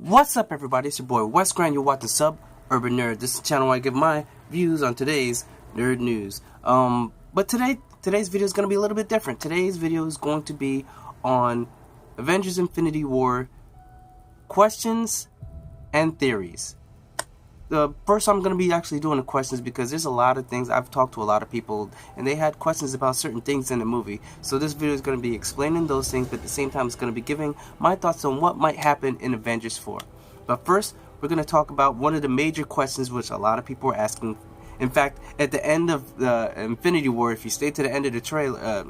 What's up, everybody? It's your boy Wes Grand. You're watching Urban Nerd. This is the channel where I give my views on today's nerd news. But today's video is going to be a little bit different. Today's video is going to be on Avengers Infinity War questions and theories. First, I'm going to be actually doing the questions because there's a lot of things. I've talked to a lot of people and they had questions about certain things in the movie. So this video is going to be explaining those things, but at the same time it's going to be giving my thoughts on what might happen in Avengers 4. But first, we're going to talk about one of the major questions which a lot of people are asking. In fact, at the end of the Infinity War, if you stay to the end of the trailer,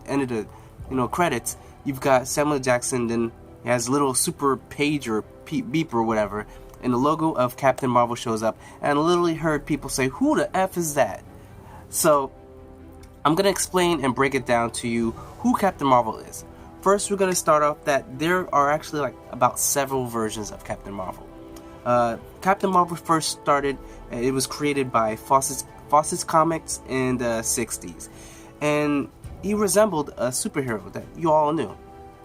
end of the credits, you've got Samuel Jackson. Then he has a little super page or beep or whatever, and the logo of Captain Marvel shows up, and I literally heard people say, "Who the F is that?" So I'm going to explain and break it down to you who Captain Marvel is. First, we're going to start off that there are actually about several versions of Captain Marvel. Captain Marvel first started, it was created by Fawcett's Comics in the 60s, and he resembled a superhero that you all knew.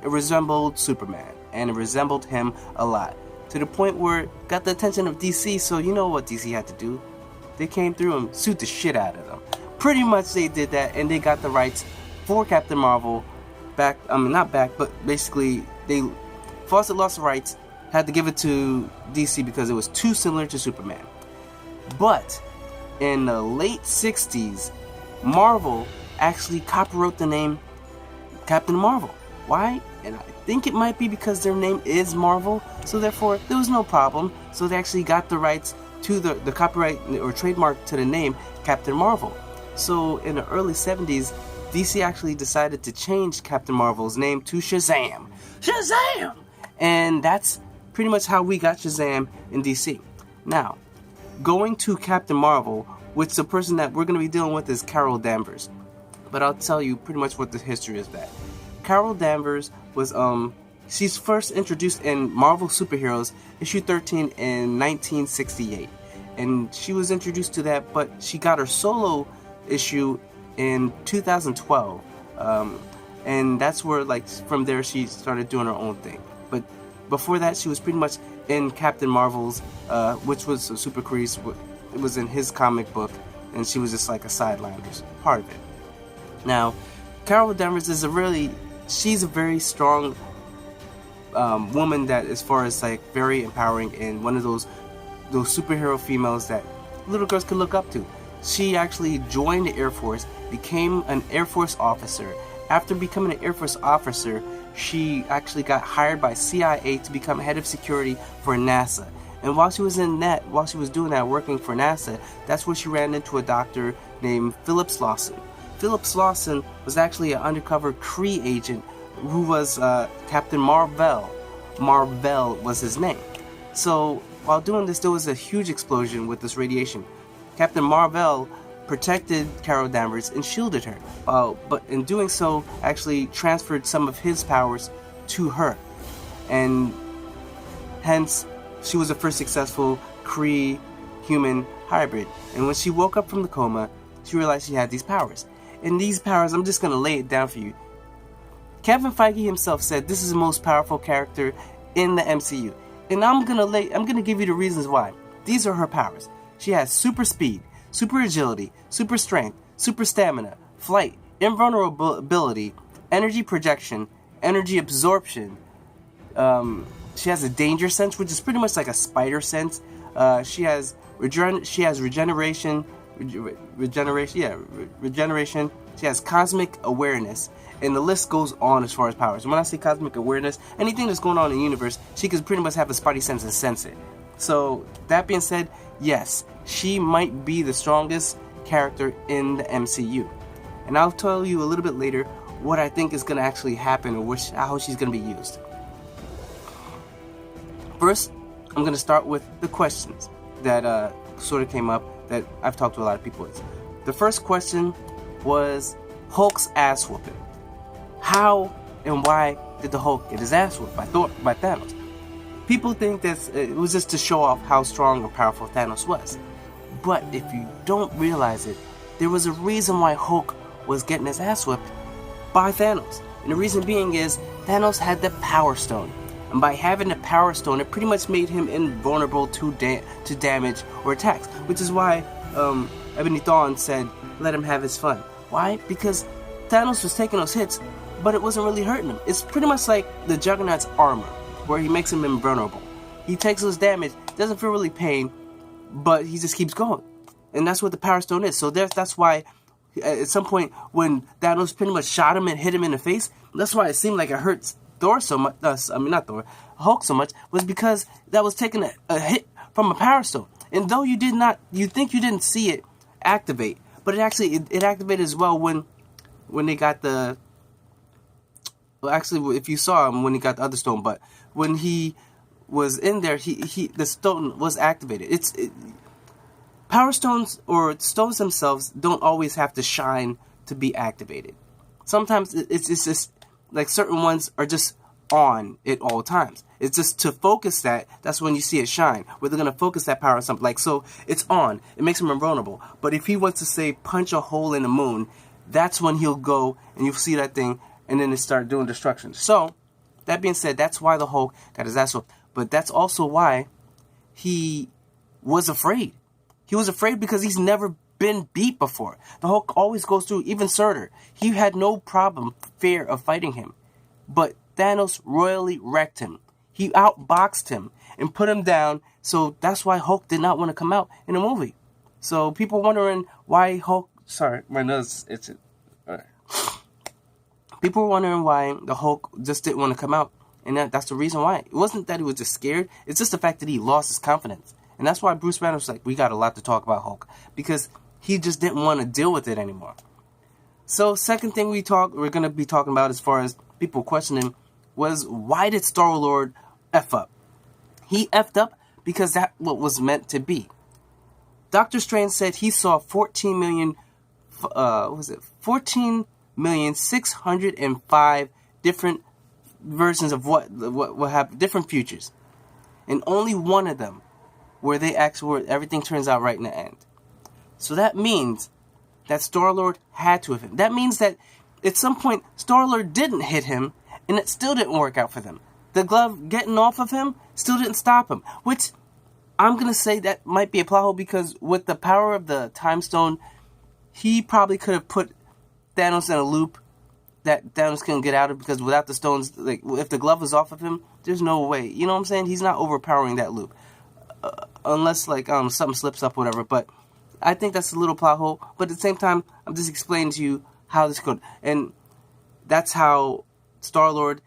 It resembled Superman, and it resembled him a lot, to the point where it got the attention of DC. So you know what DC had to do? They came through and sued the shit out of them. Pretty much they did that, and they got the rights for Captain Marvel back. I mean, not back, but basically Fawcett lost the rights, had to give it to DC because it was too similar to Superman. But in the late 60s, Marvel actually copywrote the name Captain Marvel. Why? And I think it might be because their name is Marvel, so therefore there was no problem. So they actually got the rights to the copyright or trademark to the name Captain Marvel. So in the early 70s, DC actually decided to change Captain Marvel's name to Shazam. Shazam! And that's pretty much how we got Shazam in DC. Now, going to Captain Marvel, which the person that we're going to be dealing with is Carol Danvers. But I'll tell you pretty much what the history is that. Carol Danvers was, she's first introduced in Marvel Superheroes issue 13 in 1968. And she was introduced to that, but she got her solo issue in 2012. And that's where, from there she started doing her own thing. But before that, she was pretty much in Captain Marvel's, which was a super crease. It was in his comic book, and she was just like a sideline part of it. Now, Carol Danvers is she's a very strong woman that, as far as very empowering, and one of those superhero females that little girls could look up to. She actually joined the Air Force, became an Air Force officer. After becoming an Air Force officer, she actually got hired by CIA to become head of security for NASA. And while she was doing that, working for NASA, that's where she ran into a doctor named Philip Slauson. Philip Slauson was actually an undercover Kree agent who was Captain Marvel. Marvel was his name. So while doing this, there was a huge explosion with this radiation. Captain Marvel protected Carol Danvers and shielded her, but in doing so, actually transferred some of his powers to her, and hence she was the first successful Kree-human hybrid. And when she woke up from the coma, she realized she had these powers. And these powers, I'm just gonna lay it down for you. Kevin Feige himself said this is the most powerful character in the MCU, and I'm gonna give you the reasons why. These are her powers. She has super speed, super agility, super strength, super stamina, flight, invulnerability, energy projection, energy absorption. She has a danger sense, which is pretty much like a spider sense. She has regeneration. She has cosmic awareness, and the list goes on as far as powers. And when I say cosmic awareness, anything that's going on in the universe, she could pretty much have a spidey sense and sense it. So that being said, yes, she might be the strongest character in the MCU. And I'll tell you a little bit later what I think is going to actually happen, or how she's going to be used. First, I'm going to start with the questions that sort of came up that I've talked to a lot of people with. The first question was Hulk's ass whooping. How and why did the Hulk get his ass whooped by Thanos? People think that it was just to show off how strong or powerful Thanos was. But if you don't realize it, there was a reason why Hulk was getting his ass whipped by Thanos. And the reason being is Thanos had the Power Stone. And by having the Power Stone, it pretty much made him invulnerable to damage or attacks. Which is why Ebony Dawn said, let him have his fun. Why? Because Thanos was taking those hits, but it wasn't really hurting him. It's pretty much like the Juggernaut's armor, where he makes him invulnerable. He takes those damage, doesn't feel really pain, but he just keeps going. And that's what the Power Stone is. So that's why at some point when Thanos pretty much shot him and hit him in the face, that's why it seemed like it hurts Thor so much, not Thor, Hulk so much, was because that was taking a hit from a Power Stone. And though you think you didn't see it activate, but it actually it activated as well when they got the, well, actually if you saw him when he got the other stone, but when he was in there, the stone was activated. Power stones or stones themselves don't always have to shine to be activated. Sometimes it's just like certain ones are just on at all times. It's just to focus that's when you see it shine, where they're going to focus that power on something. Like, so it's on. It makes him invulnerable. But if he wants to, say, punch a hole in the moon, that's when he'll go and you'll see that thing and then it start doing destruction. So, that being said, that's why the Hulk got his ass whooped. But that's also why he was afraid. He was afraid because he's never been beat before. The Hulk always goes through, even Surtur. He had no fear of fighting him. But Thanos royally wrecked him. He outboxed him and put him down. So that's why Hulk did not want to come out in the movie. So people wondering why Hulk... Sorry, my nose itching. All right. People were wondering why the Hulk just didn't want to come out. And that's the reason why. It wasn't that he was just scared. It's just the fact that he lost his confidence. And that's why Bruce Banner was like, we got a lot to talk about Hulk. Because he just didn't want to deal with it anymore. So second thing we're going to be talking about as far as people questioning was, why did Star-Lord F up? He F'd up because that's what was meant to be. Doctor Strange said he saw 14,605 different versions of what happened, different futures. And only one of them where everything turns out right in the end. So that means that Star-Lord had to have him. That means that at some point Star-Lord didn't hit him and it still didn't work out for them. The glove getting off of him still didn't stop him. Which, I'm going to say that might be a plot hole, because with the power of the Time Stone, he probably could have put Thanos in a loop that Thanos couldn't get out of, because without the stones, like, if the glove was off of him, there's no way. You know what I'm saying? He's not overpowering that loop. Unless, like, something slips up or whatever. But I think that's a little plot hole. But at the same time, I'm just explaining to you how this could. And that's how Star-Lord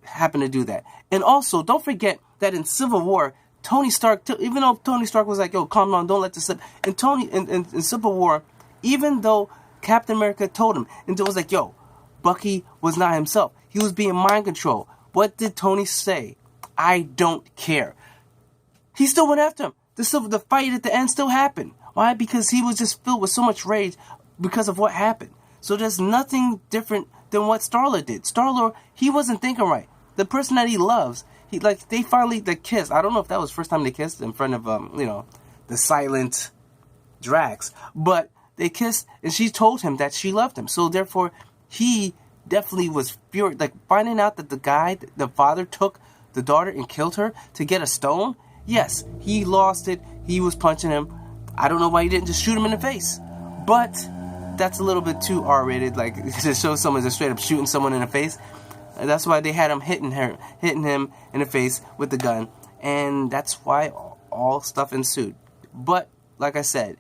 happened to do that. And also, don't forget that in Civil War, Tony Stark, even though Tony Stark was like, yo, calm down, don't let this slip. And in Civil War, even though Captain America told him, and it was like, yo, Bucky was not himself. He was being mind controlled. What did Tony say? I don't care. He still went after him. The fight at the end still happened. Why? Because he was just filled with so much rage because of what happened. So there's nothing different than what Star-Lord did. Star-Lord, he wasn't thinking right. The person that he loves, they finally kissed. I don't know if that was the first time they kissed in front of the silent Drax, but they kissed, and she told him that she loved him. So therefore, he definitely was furious. Like, finding out that the father took the daughter and killed her to get a stone. Yes, he lost it. He was punching him. I don't know why he didn't just shoot him in the face. But that's a little bit too R-rated, like, to show someone just straight up shooting someone in the face. And that's why they had him hitting him in the face with the gun. And that's why all stuff ensued. But, like I said,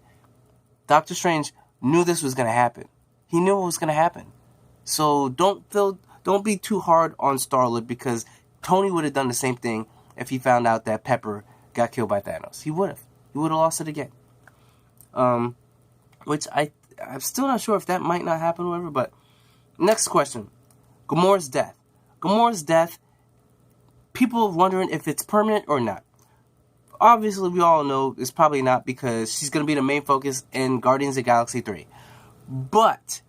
Doctor Strange knew this was going to happen. He knew it was going to happen. So don't be too hard on Star-Lord, because Tony would have done the same thing if he found out that Pepper got killed by Thanos. He would have. He would have lost it again. Which I'm still not sure if that might not happen or whatever, but next question. Gamora's death. Gamora's death, people wondering if it's permanent or not. Obviously, we all know it's probably not, because she's going to be the main focus in Guardians of the Galaxy 3. But,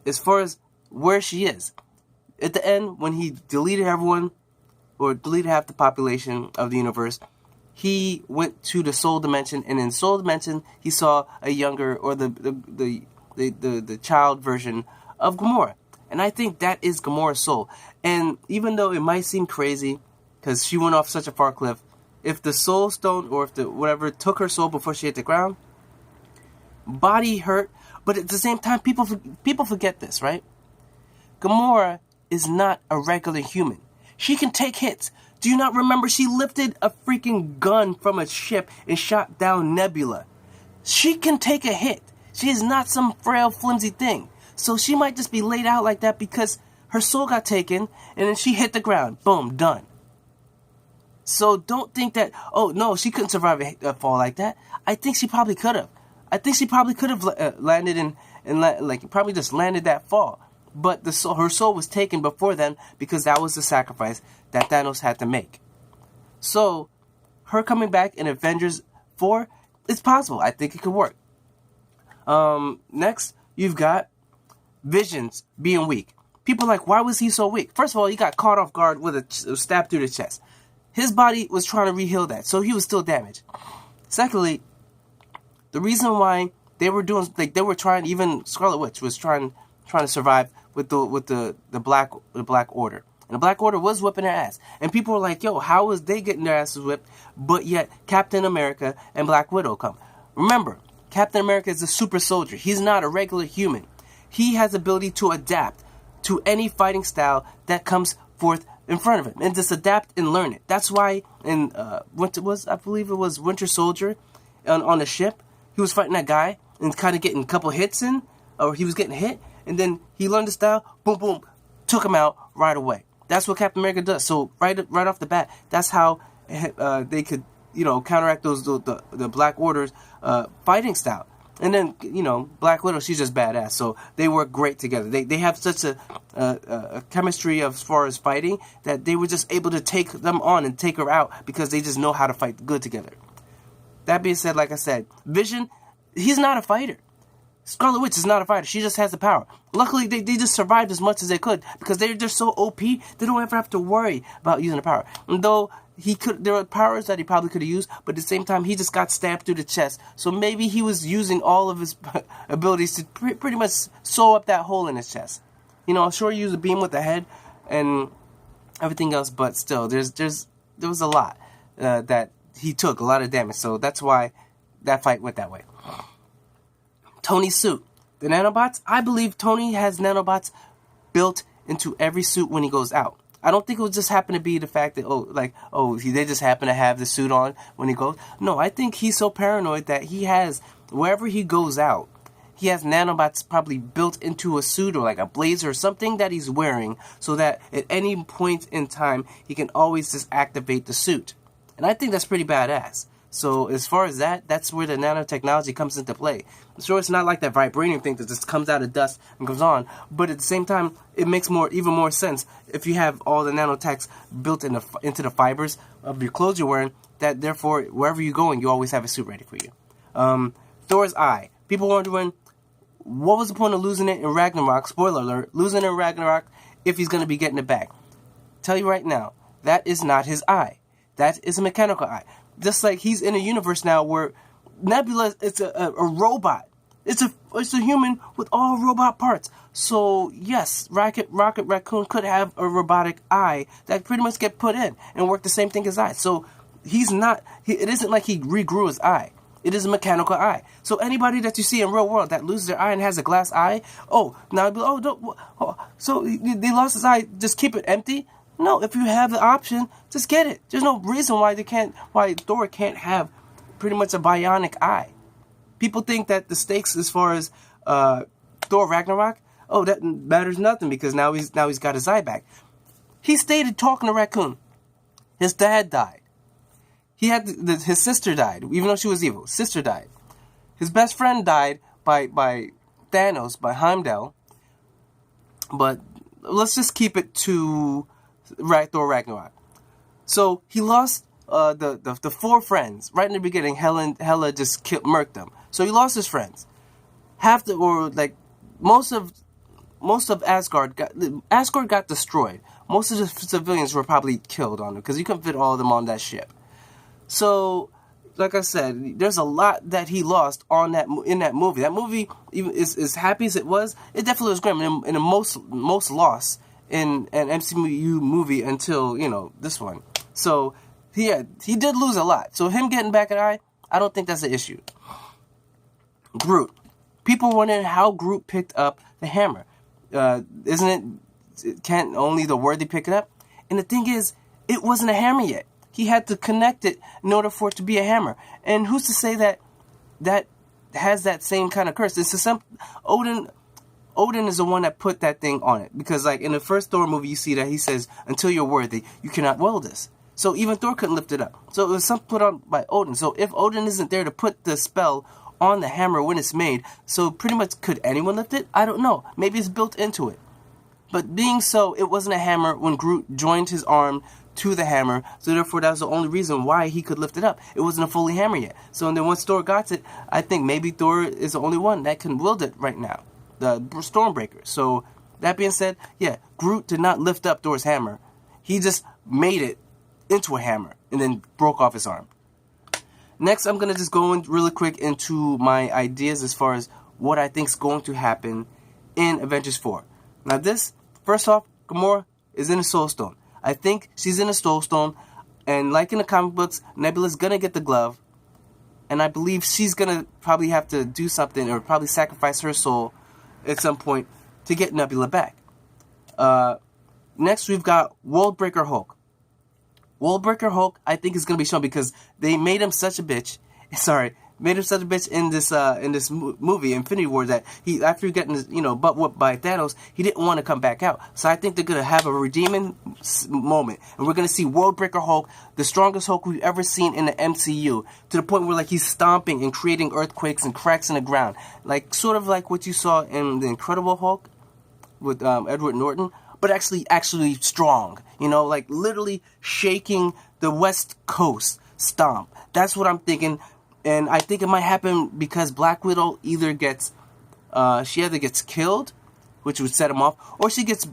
as far as where she is, at the end, when he deleted everyone, or deleted half the population of the universe, he went to the Soul Dimension, and in Soul Dimension, he saw a younger, or the child version of Gamora. And I think that is Gamora's soul. And even though it might seem crazy because she went off such a far cliff. If the soul stone or if the whatever took her soul before she hit the ground, body hurt, but at the same time, people forget this, right? Gamora is not a regular human. She can take hits. Do you not remember she lifted a freaking gun from a ship and shot down Nebula? She can take a hit. She is not some frail, flimsy thing. So she might just be laid out like that because her soul got taken and then she hit the ground. Boom, done. So don't think that, oh no, she couldn't survive a fall like that. I think she probably could have. I think she probably could have landed probably just landed that fall. But her soul was taken before then because that was the sacrifice that Thanos had to make. So, her coming back in Avengers 4, it's possible. I think it could work. Next, you've got Visions being weak. People are like, why was he so weak? First of all, he got caught off guard with a stab through the chest. His body was trying to re-heal that, so he was still damaged. Secondly, the reason why they were doing, they were trying, even Scarlet Witch was trying to survive with the Black Order. And the Black Order was whipping their ass. And people were like, yo, how was they getting their asses whipped, but yet Captain America and Black Widow come? Remember, Captain America is a super soldier. He's not a regular human. He has the ability to adapt to any fighting style that comes forth in front of him. And just adapt and learn it. That's why in I believe it was Winter Soldier on the ship, he was fighting that guy and kind of getting a couple hits in, or he was getting hit. And then he learned the style, boom, boom, took him out right away. That's what Captain America does. So right off the bat, that's how they could, counteract the Black Order's fighting style. And then, Black Widow, she's just badass. So they work great together. They have such a chemistry as far as fighting that they were just able to take them on and take her out because they just know how to fight good together. That being said, like I said, Vision, he's not a fighter. Scarlet Witch is not a fighter. She just has the power. Luckily, they just survived as much as they could because they're just so OP. They don't ever have to worry about using the power. And though there were powers that he probably could have used, but at the same time, he just got stabbed through the chest. So maybe he was using all of his abilities to pretty much sew up that hole in his chest. I'm sure he used a beam with the head and everything else, but still, there was a lot that he took, a lot of damage. So that's why that fight went that way. Tony's suit. The nanobots, I believe Tony has nanobots built into every suit when he goes out. I don't think it would just happen to be the fact that, they just happen to have the suit on when he goes. No, I think he's so paranoid that he has, wherever he goes out, he has nanobots probably built into a suit or like a blazer or something that he's wearing so that at any point in time, he can always just activate the suit. And I think that's pretty badass. So as far as that's where the nanotechnology comes into play. I'm sure it's not like that vibranium thing that just comes out of dust and goes on, but at the same time, it makes even more sense if you have all the nanotechs built into the fibers of your clothes you're wearing, that therefore, wherever you're going, you always have a suit ready for you. Thor's eye. People wondering, what was the point of losing it in Ragnarok? Spoiler alert, losing it in Ragnarok if he's going to be getting it back. Tell you right now, that is not his eye. That is a mechanical eye. Just like he's in a universe now where Nebula is a robot. It's a human with all robot parts. So yes, Rocket Raccoon could have a robotic eye that pretty much get put in and work the same thing as eye. So it isn't like he regrew his eye. It is a mechanical eye. So anybody that you see in real world that loses their eye and has a glass eye, so they lost his eye, just keep it empty? No, if you have the option, just get it. There's no reason why Thor can't have pretty much a bionic eye. People think that the stakes as far as Thor Ragnarok, that matters nothing because now he's got his eye back. He stated talking to Raccoon. His dad died. His sister died, even though she was evil. Sister died. His best friend died by Thanos, by Heimdall. But let's just keep it to Thor Ragnarok. So he lost the four friends right in the beginning. Hela just murked them. So he lost his friends. Most of Asgard got destroyed. Most of the civilians were probably killed on him because you couldn't fit all of them on that ship. So, like I said, there's a lot that he lost in that movie. That movie, even as happy as it was, it definitely was grim and the most loss in an MCU movie until this one. So he did lose a lot. So him getting back an eye, I don't think that's an issue. Groot. People wondering how Groot picked up the hammer. Isn't it? Can't only the worthy pick it up? And the thing is, it wasn't a hammer yet. He had to connect it in order for it to be a hammer. And who's to say that has that same kind of curse? It's some Odin is the one that put that thing on it, because like in the first Thor movie, you see that he says, "Until you're worthy, you cannot wield this." So even Thor couldn't lift it up. So it was something put on by Odin. So if Odin isn't there to put the spell on the hammer when it's made, so pretty much could anyone lift it? I don't know. Maybe it's built into it. But being so, it wasn't a hammer when Groot joined his arm to the hammer, so therefore that was the only reason why he could lift it up. It wasn't a fully hammer yet. So and then once Thor got it, I think maybe Thor is the only one that can wield it right now, the Stormbreaker. So that being said, yeah, Groot did not lift up Thor's hammer. He just made it into a hammer and then broke off his arm. Next, I'm going to just go in really quick into my ideas as far as what I think is going to happen in Avengers 4. Now this, first off, Gamora is in a Soul Stone. I think she's in a Soul Stone, and like in the comic books, Nebula's going to get the glove, and I believe she's going to probably have to do something, or probably sacrifice her soul at some point to get Nebula back. Next, we've got Worldbreaker Hulk. Worldbreaker Hulk, I think, is going to be shown because they made him such a bitch. Made him such a bitch in this movie, Infinity War, that he, after getting his, butt whooped by Thanos, he didn't want to come back out. So I think they're going to have a redeeming moment, and we're going to see Worldbreaker Hulk, the strongest Hulk we've ever seen in the MCU, to the point where like he's stomping and creating earthquakes and cracks in the ground, like sort of like what you saw in the Incredible Hulk with Edward Norton, but actually strong, like literally shaking the West Coast stomp. That's what I'm thinking. And I think it might happen because Black Widow either gets killed, which would set him off, or she gets,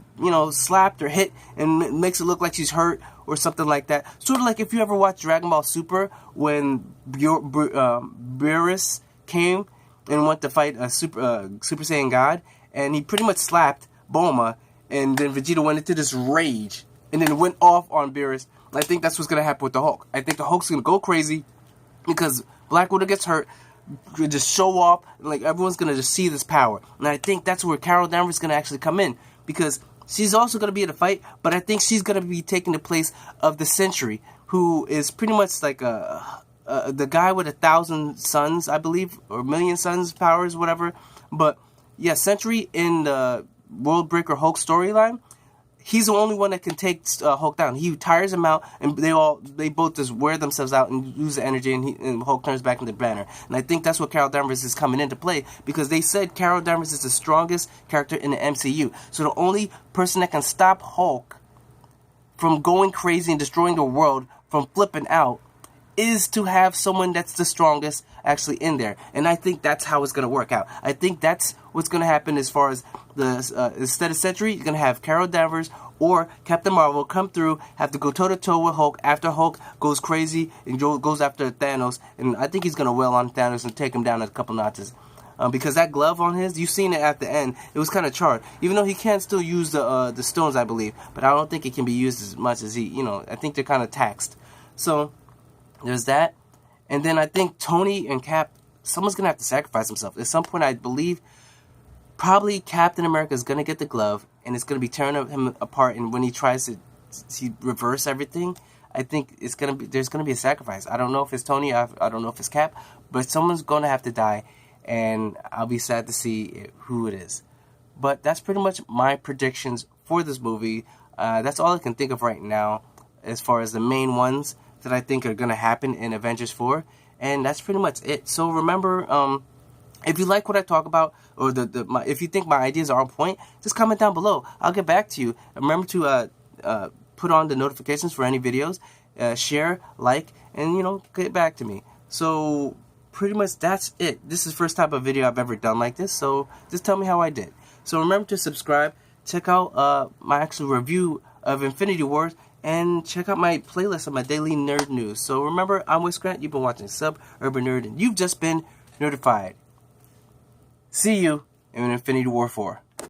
slapped or hit and makes it look like she's hurt or something like that. Sort of like if you ever watched Dragon Ball Super when Beerus came and went to fight a Super Saiyan God, and he pretty much slapped Bulma, and then Vegeta went into this rage and then went off on Beerus. I think that's what's going to happen with the Hulk. I think the Hulk's going to go crazy because Black Widow gets hurt, just show off, like everyone's going to just see this power. And I think that's where Carol Danvers is going to actually come in, because she's also going to be in the fight, but I think she's going to be taking the place of the Sentry, who is pretty much like the guy with 1,000 suns, I believe, or 1,000,000 suns powers, whatever. But yeah, Sentry in the Worldbreaker Hulk storyline, he's the only one that can take Hulk down. He tires him out, and they both just wear themselves out and lose the energy, and Hulk turns back into Banner. And I think that's what Carol Danvers is coming into play, because they said Carol Danvers is the strongest character in the MCU. So the only person that can stop Hulk from going crazy and destroying the world, from flipping out, is to have someone that's the strongest actually in there. And I think that's how it's going to work out. I think that's what's going to happen as far as the instead of Sentry, you're going to have Carol Danvers or Captain Marvel come through, have to go toe-to-toe with Hulk after Hulk goes crazy and goes after Thanos. And I think he's going to wail on Thanos and take him down a couple notches. Because that glove on his, you've seen it at the end, it was kind of charred. Even though he can still use the stones, I believe. But I don't think it can be used as much as I think they're kind of taxed. So there's that. And then I think Tony and Cap, someone's going to have to sacrifice himself. At some point, I believe, probably Captain America is going to get the glove, and it's going to be tearing him apart. And when he tries to reverse everything, I think there's going to be a sacrifice. I don't know if it's Tony, I don't know if it's Cap, but someone's going to have to die, and I'll be sad to see who it is. But that's pretty much my predictions for this movie. That's all I can think of right now as far as the main ones that I think are going to happen in Avengers 4. And that's pretty much it. So remember, if you like what I talk about, or if you think my ideas are on point, just comment down below. I'll get back to you. Remember to put on the notifications for any videos, share, like, and get back to me. So pretty much that's it. This is the first type of video I've ever done like this, so just tell me how I did. So remember to subscribe, check out my actual review of Infinity Wars, and check out my playlist of my daily nerd news. So remember, I'm Wes Grant, you've been watching Suburban Nerd, and you've just been nerdified. See you in Infinity War 4.